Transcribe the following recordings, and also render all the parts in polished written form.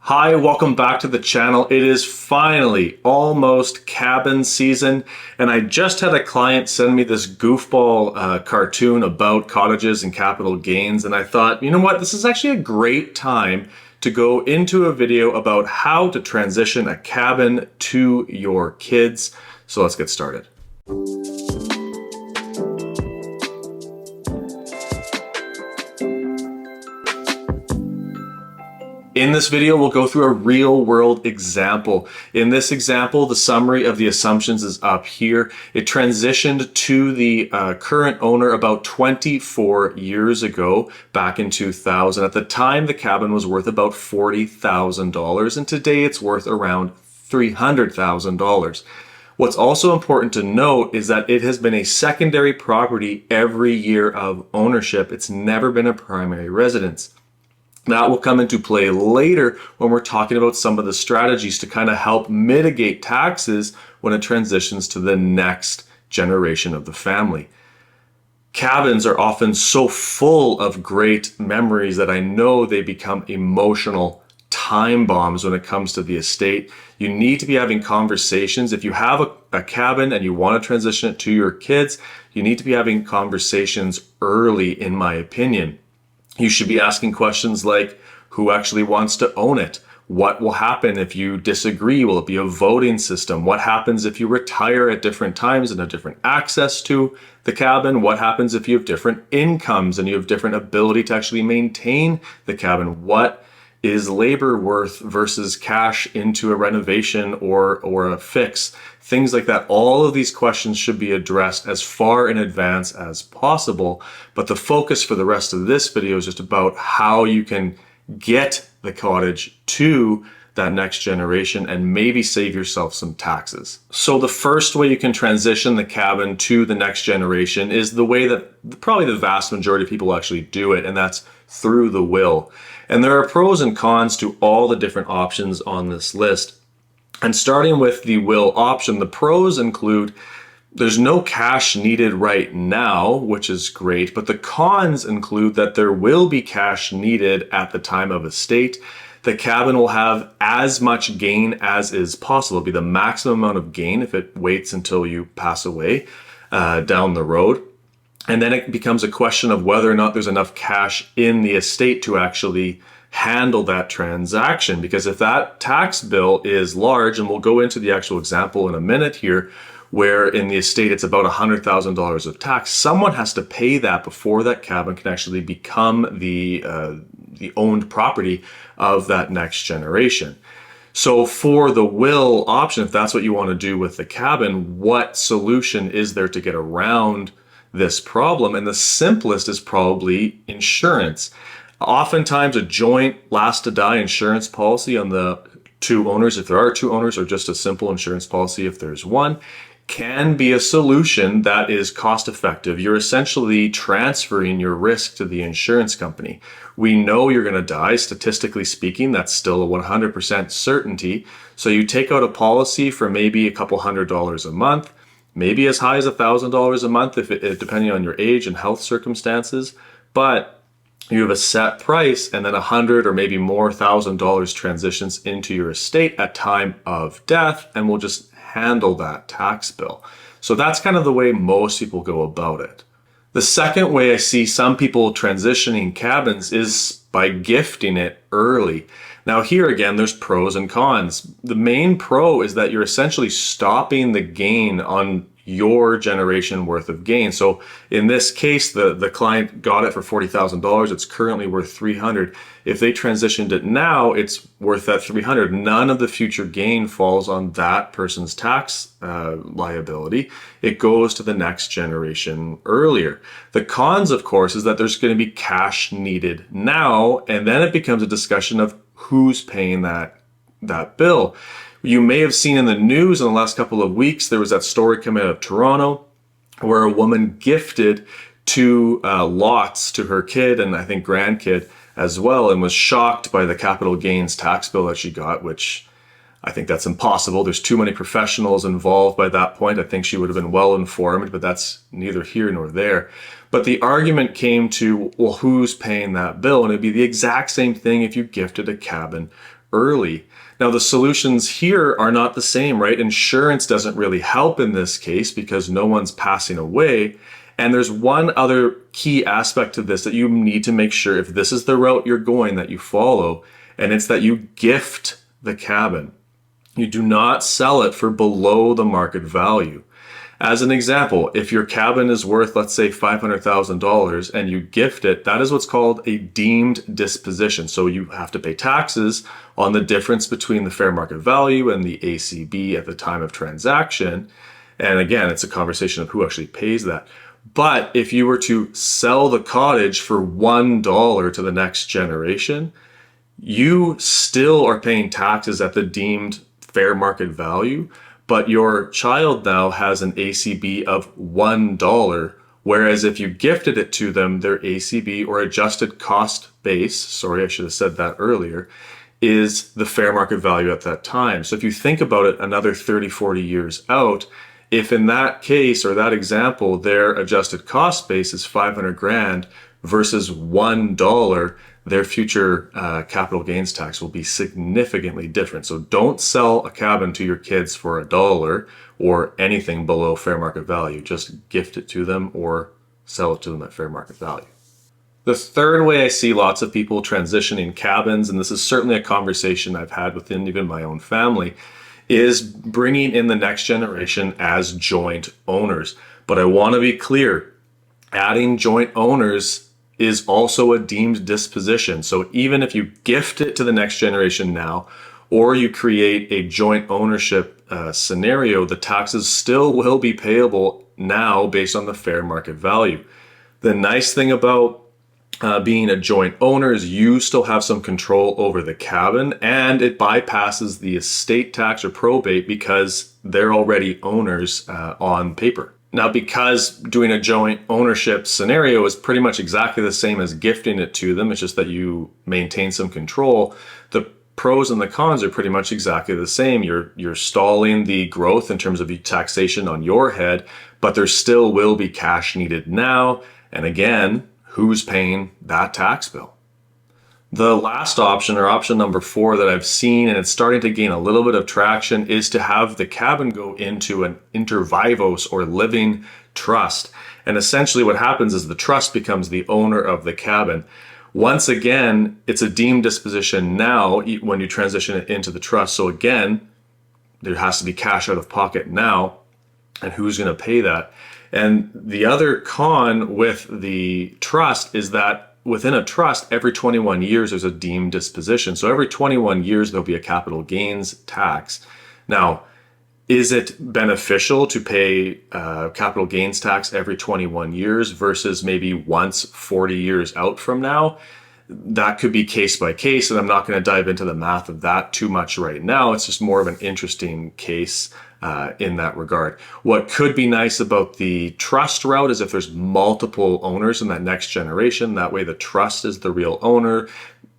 Hi, welcome back to the channel. It is finally almost cabin season, and I just had a client send me this goofball cartoon about cottages and capital gains, and I thought, you know what, this is actually a great time to go into a video about how to transition a cabin to your kids. So let's get started. In this video, we'll go through a real world example. In this example, the summary of the assumptions is up here. It transitioned to the current owner about 24 years ago, back in 2000. At the time, the cabin was worth about $40,000, and today it's worth around $300,000. What's also important to note is that it has been a secondary property every year of ownership. It's never been a primary residence. That will come into play later when we're talking about some of the strategies to kind of help mitigate taxes when it transitions to the next generation of the family. Cabins are often so full of great memories that I know they become emotional time bombs when it comes to the estate. You need to be having conversations. If you have a cabin and you want to transition it to your kids, you need to be having conversations early, in my opinion. You should be asking questions like, who actually wants to own it? What will happen if you disagree? Will it be a voting system? What happens if you retire at different times and have different access to the cabin? What happens if you have different incomes and you have different ability to actually maintain the cabin? What is labor worth versus cash into a renovation or a fix? Things like that. All of these questions should be addressed as far in advance as possible. But the focus for the rest of this video is just about how you can get the cottage to that next generation and maybe save yourself some taxes. So the first way you can transition the cabin to the next generation is the way that probably the vast majority of people actually do it, and that's through the will. And there are pros and cons to all the different options on this list. And starting with the will option, the pros include there's no cash needed right now, which is great, but the cons include that there will be cash needed at the time of estate. The cabin will have as much gain as is possible. It'll be the maximum amount of gain if it waits until you pass away down the road. And then it becomes a question of whether or not there's enough cash in the estate to actually handle that transaction. Because if that tax bill is large, and we'll go into the actual example in a minute here, where in the estate it's about $100,000 of tax, someone has to pay that before that cabin can actually become the owned property of that next generation. So for the will option, if that's what you want to do with the cabin, what solution is there to get around this problem? And the simplest is probably insurance. Oftentimes a joint last to die insurance policy on the two owners, if there are two owners, or just a simple insurance policy if there's one, can be a solution that is cost effective. You're essentially transferring your risk to the insurance company. We know you're going to die. Statistically speaking, that's still a 100% certainty. So you take out a policy for maybe a couple $100s a month, maybe as high as $1,000 a month, if depending on your age and health circumstances. But you have a set price, and then $100 or maybe more $1,000 transitions into your estate at time of death, and we'll just handle that tax bill. So that's kind of the way most people go about it. The second way I see some people transitioning cabins is by gifting it early. Now here again, there's pros and cons. The main pro is that you're essentially stopping the gain on your generation worth of gain. So in this case, the client got it for $40,000. It's currently worth $300,000. If they transitioned it now, it's worth that $300,000. None of the future gain falls on that person's tax liability. It goes to the next generation earlier. The cons, of course, is that there's going to be cash needed now, and then it becomes a discussion of who's paying that bill. You may have seen in the news in the last couple of weeks, there was that story coming out of Toronto where a woman gifted two lots to her kid and I think grandkid as well, and was shocked by the capital gains tax bill that she got, which I think that's impossible. There's too many professionals involved by that point. I think she would have been well informed, but that's neither here nor there. But the argument came to, well, who's paying that bill? And it'd be the exact same thing if you gifted a cabin early. Now, the solutions here are not the same, right? Insurance doesn't really help in this case because no one's passing away. And there's one other key aspect to this that you need to make sure, if this is the route you're going, that you follow, and it's that you gift the cabin. You do not sell it for below the market value. As an example, if your cabin is worth, let's say, $500,000 and you gift it, that is what's called a deemed disposition. So you have to pay taxes on the difference between the fair market value and the ACB at the time of transaction. And again, it's a conversation of who actually pays that. But if you were to sell the cottage for $1 to the next generation, you still are paying taxes at the deemed fair market value, but your child now has an ACB of $1, whereas if you gifted it to them, their ACB, or adjusted cost base, sorry, I should have said that earlier, is the fair market value at that time. So if you think about it another 30, 40 years out, if in that case or that example, their adjusted cost base is 500 grand versus $1, their future capital gains tax will be significantly different. So don't sell a cabin to your kids for $1 or anything below fair market value. Just gift it to them or sell it to them at fair market value. The third way I see lots of people transitioning cabins, and this is certainly a conversation I've had within even my own family, is bringing in the next generation as joint owners. But I want to be clear, adding joint owners is also a deemed disposition. So even if you gift it to the next generation now, or you create a joint ownership scenario, the taxes still will be payable now based on the fair market value. The nice thing about being a joint owner is you still have some control over the cabin, and it bypasses the estate tax or probate because they're already owners on paper. Now, because doing a joint ownership scenario is pretty much exactly the same as gifting it to them, it's just that you maintain some control. The pros and the cons are pretty much exactly the same. You're stalling the growth in terms of taxation on your head, but there still will be cash needed now. And again, who's paying that tax bill? The last option, or option number 4 that I've seen, and it's starting to gain a little bit of traction, is to have the cabin go into an inter vivos or living trust. And essentially what happens is the trust becomes the owner of the cabin. Once again, it's a deemed disposition now when you transition it into the trust. So again, there has to be cash out of pocket now, and who's going to pay that? And the other con with the trust is that within a trust, every 21 years, there's a deemed disposition. So every 21 years, there'll be a capital gains tax. Now, is it beneficial to pay capital gains tax every 21 years versus maybe once 40 years out from now? That could be case by case, and I'm not going to dive into the math of that too much right now. It's just more of an interesting case in that regard. What could be nice about the trust route is if there's multiple owners in that next generation, that way the trust is the real owner.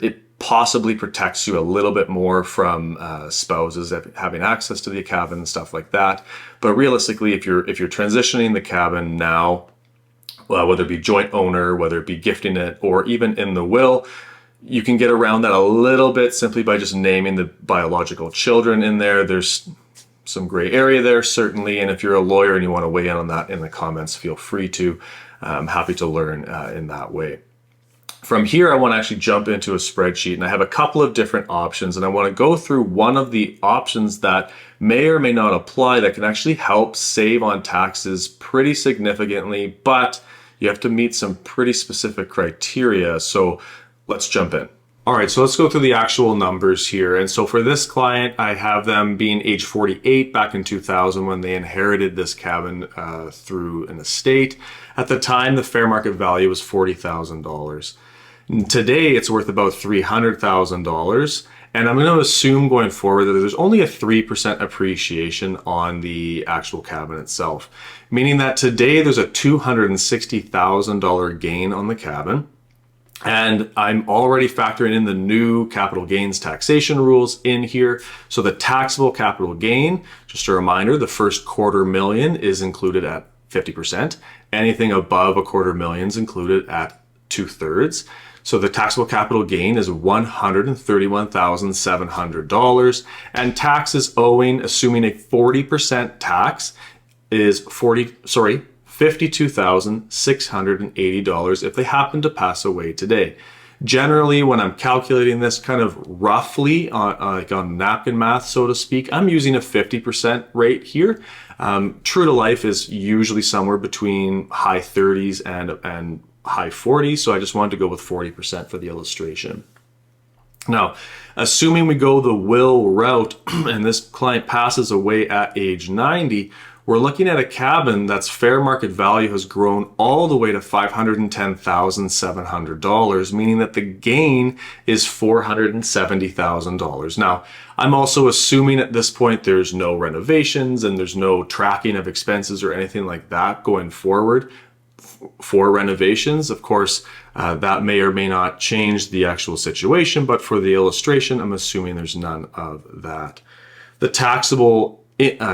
It possibly protects you a little bit more from spouses having access to the cabin and stuff like that. But realistically, if you're transitioning the cabin now, whether it be joint owner, whether it be gifting it, or even in the will, you can get around that a little bit simply by just naming the biological children in there. There's some gray area there, certainly. And if you're a lawyer and you want to weigh in on that in the comments, feel free to. I'm happy to learn in that way. From here, I want to actually jump into a spreadsheet, and I have a couple of different options, and I want to go through one of the options that may or may not apply that can actually help save on taxes pretty significantly, but you have to meet some pretty specific criteria. So let's jump in. All right, so let's go through the actual numbers here. And so for this client, I have them being age 48 back in 2000 when they inherited this cabin through an estate. At the time, the fair market value was $40,000. Today, it's worth about $300,000. And I'm going to assume going forward that there's only a 3% appreciation on the actual cabin itself, meaning that today there's a $260,000 gain on the cabin. And I'm already factoring in the new capital gains taxation rules in here. So the taxable capital gain, just a reminder, the first $250,000 is included at 50%. Anything above $250,000 is included at 2/3. So the taxable capital gain is $131,700, and taxes owing, assuming a 40% tax, is $52,680 if they happen to pass away today. Generally, when I'm calculating this kind of roughly on napkin math, so to speak, I'm using a 50% rate here. True to life is usually somewhere between high 30s and high 40s, so I just wanted to go with 40% for the illustration. Now, assuming we go the will route and this client passes away at age 90, we're looking at a cabin that's fair market value has grown all the way to $510,700, meaning that the gain is $470,000. Now, I'm also assuming at this point there's no renovations and there's no tracking of expenses or anything like that going forward for renovations. Of course, that may or may not change the actual situation, but for the illustration, I'm assuming there's none of that. The taxable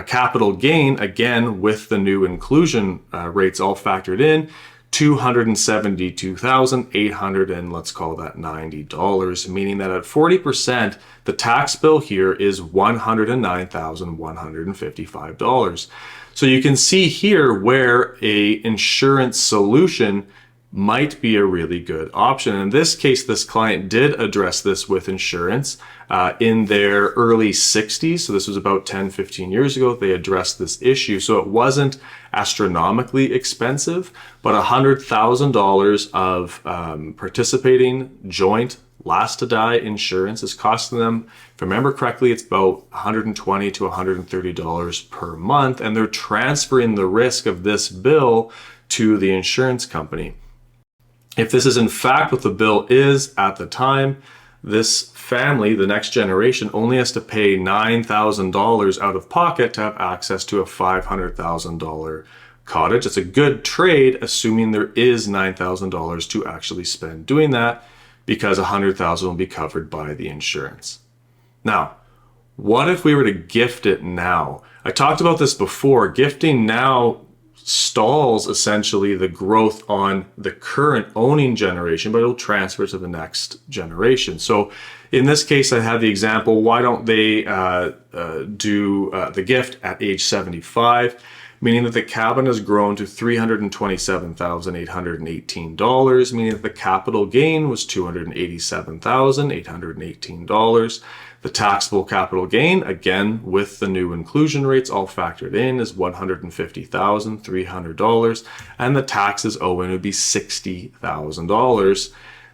capital gain, again, with the new inclusion rates all factored in, $272,800 and let's call that $90, meaning that at 40%, the tax bill here is $109,155. So you can see here where a insurance solution might be a really good option. In this case, this client did address this with insurance in their early 60s. So this was about 10, 15 years ago. They addressed this issue. So it wasn't astronomically expensive, but $100,000 of participating joint last to die insurance is costing them, if I remember correctly, it's about $120 to $130 per month. And they're transferring the risk of this bill to the insurance company. If this is in fact what the bill is at the time, this family, the next generation, only has to pay $9,000 out of pocket to have access to a $500,000 cottage. It's a good trade, assuming there is $9,000 to actually spend doing that, because $100,000 will be covered by the insurance. Now, what if we were to gift it now? I talked about this before. Gifting now stalls essentially the growth on the current owning generation, but it'll transfer to the next generation. So in this case, I had the example, why don't they do the gift at age 75, meaning that the cabin has grown to $327,818, meaning that the capital gain was $287,818. The taxable capital gain, again, with the new inclusion rates all factored in, is $150,300, and the taxes owing would be $60,000.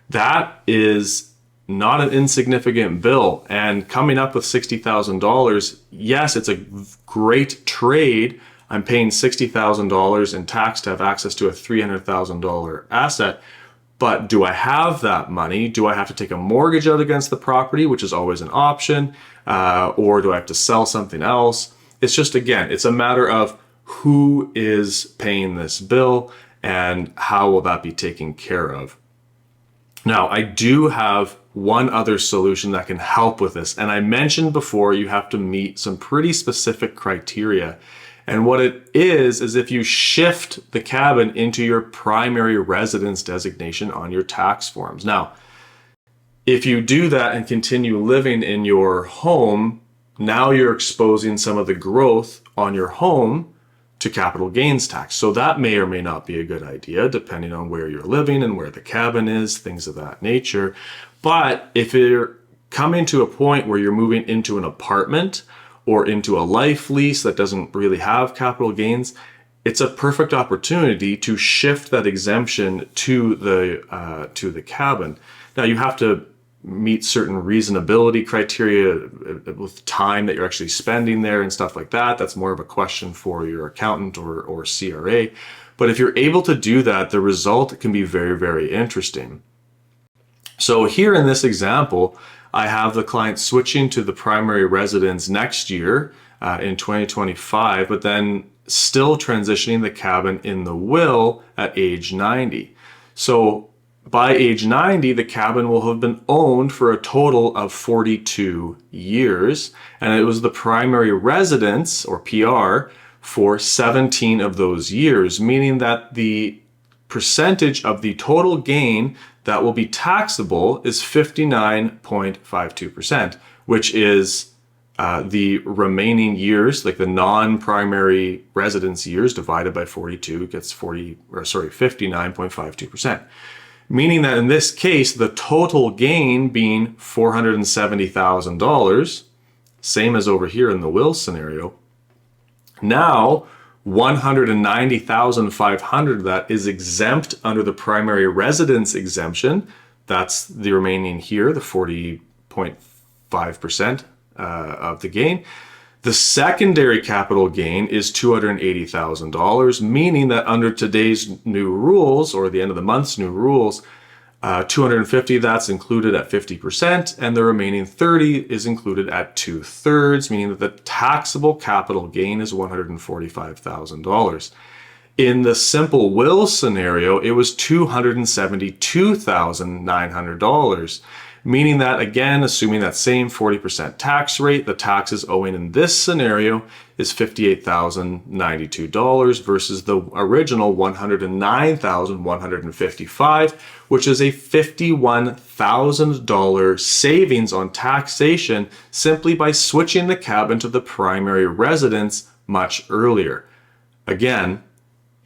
That is not an insignificant bill, and coming up with $60,000, yes, it's a great trade. I'm paying $60,000 in tax to have access to a $300,000 asset. But do I have that money? Do I have to take a mortgage out against the property, which is always an option? Or do I have to sell something else? It's just, again, it's a matter of who is paying this bill and how will that be taken care of. Now, I do have one other solution that can help with this. And I mentioned before, you have to meet some pretty specific criteria. And what it is if you shift the cabin into your primary residence designation on your tax forms. Now, if you do that and continue living in your home, now you're exposing some of the growth on your home to capital gains tax. So that may or may not be a good idea, depending on where you're living and where the cabin is, things of that nature. But if you're coming to a point where you're moving into an apartment or into a life lease that doesn't really have capital gains, it's a perfect opportunity to shift that exemption to the cabin. Now, you have to meet certain reasonability criteria with time that you're actually spending there and stuff like that. That's more of a question for your accountant or CRA. But if you're able to do that, the result can be very, very interesting. So here in this example, I have the client switching to the primary residence next year in 2025, but then still transitioning the cabin in the will at age 90. So by age 90, the cabin will have been owned for a total of 42 years, and it was the primary residence, or PR, for 17 of those years, meaning that the percentage of the total gain that will be taxable is 59.52%, which is the remaining years, like the non-primary residence years divided by 42 gets 59.52%. Meaning that in this case, the total gain being $470,000, same as over here in the will scenario. Now, $190,500 of that is exempt under the primary residence exemption. That's the remaining here, the 40.5% of the gain. The secondary capital gain is $280,000, meaning that under today's new rules, or the end of the month's new rules, 250, that's included at 50%, and the remaining 30 is included at 2/3, meaning that the taxable capital gain is $145,000. In the simple will scenario, it was $272,900, meaning that, again, assuming that same 40% tax rate, the taxes owing in this scenario is $58,092 versus the original $109,155, which is a $51,000 savings on taxation simply by switching the cabin to the primary residence much earlier. Again,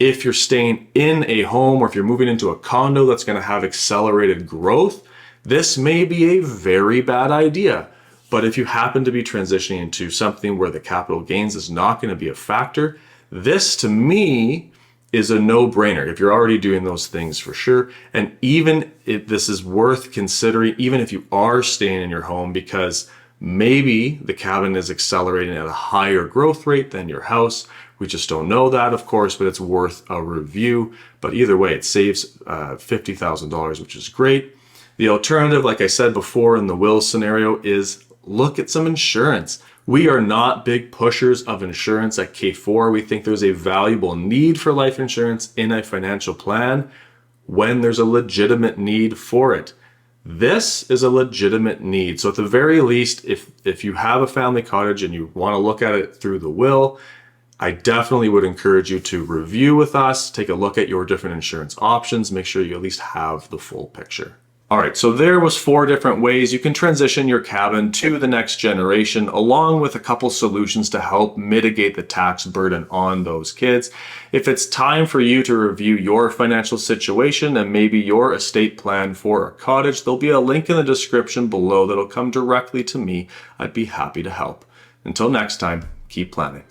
if you're staying in a home or if you're moving into a condo that's going to have accelerated growth, this may be a very bad idea. But if you happen to be transitioning into something where the capital gains is not going to be a factor, this to me is a no-brainer if you're already doing those things for sure. And even if this is worth considering, even if you are staying in your home, because maybe the cabin is accelerating at a higher growth rate than your house. We just don't know that, of course, but it's worth a review. But either way, it saves $50,000, which is great. The alternative, like I said before in the will scenario, is look at some insurance. We are not big pushers of insurance at K4. We think there's a valuable need for life insurance in a financial plan when there's a legitimate need for it. This is a legitimate need. So at the very least, if you have a family cottage and you want to look at it through the will, I definitely would encourage you to review with us, take a look at your different insurance options, make sure you at least have the full picture. All right, so there was 4 different ways you can transition your cabin to the next generation, along with a couple solutions to help mitigate the tax burden on those kids. If it's time for you to review your financial situation and maybe your estate plan for a cottage, there'll be a link in the description below that'll come directly to me. I'd be happy to help. Until next time, keep planning.